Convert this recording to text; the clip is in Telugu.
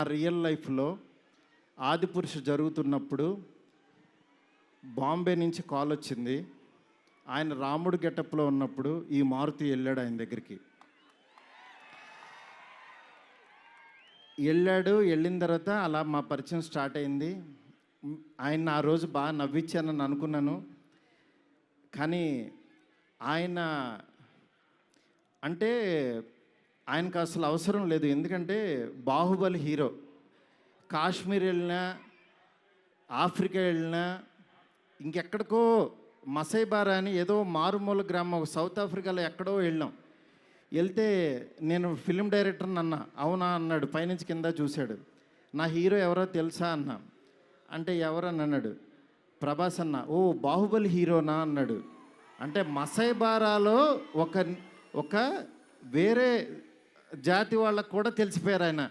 రియల్ లైఫ్లో ఆదిపురుష జరుగుతున్నప్పుడు బాంబే నుంచి కాల్ వచ్చింది. ఆయన రాముడు గెటప్లో ఉన్నప్పుడు ఈ మారుతి వెళ్ళాడు ఆయన దగ్గరికి. వెళ్ళిన తర్వాత అలా మా పరిచయం స్టార్ట్ అయింది. ఆయన ఆ రోజు బాగా నవ్వించానని అనుకున్నాను. కానీ ఆయన అంటే ఆయనకు అసలు అవసరం లేదు. ఎందుకంటే బాహుబలి హీరో. కాశ్మీర్ వెళ్ళినా, ఆఫ్రికా వెళ్ళినా, ఇంకెక్కడికో మసైబారా అని ఏదో మారుమూల గ్రామం సౌత్ ఆఫ్రికాలో ఎక్కడో వెళ్ళాం. వెళ్తే నేను ఫిలిం డైరెక్టర్ని అన్నా. అవునా అన్నాడు. పైనుంచి కింద చూశాడు. నా హీరో ఎవరో తెలుసా అన్నా. అంటే ఎవరని అన్నాడు. ప్రభాస్ అన్న. ఓ బాహుబలి హీరోనా అన్నాడు. అంటే మసైబారాలో ఒక వేరే జాతి వాళ్ళకు కూడా తెలిసిపోయారు ఆయన.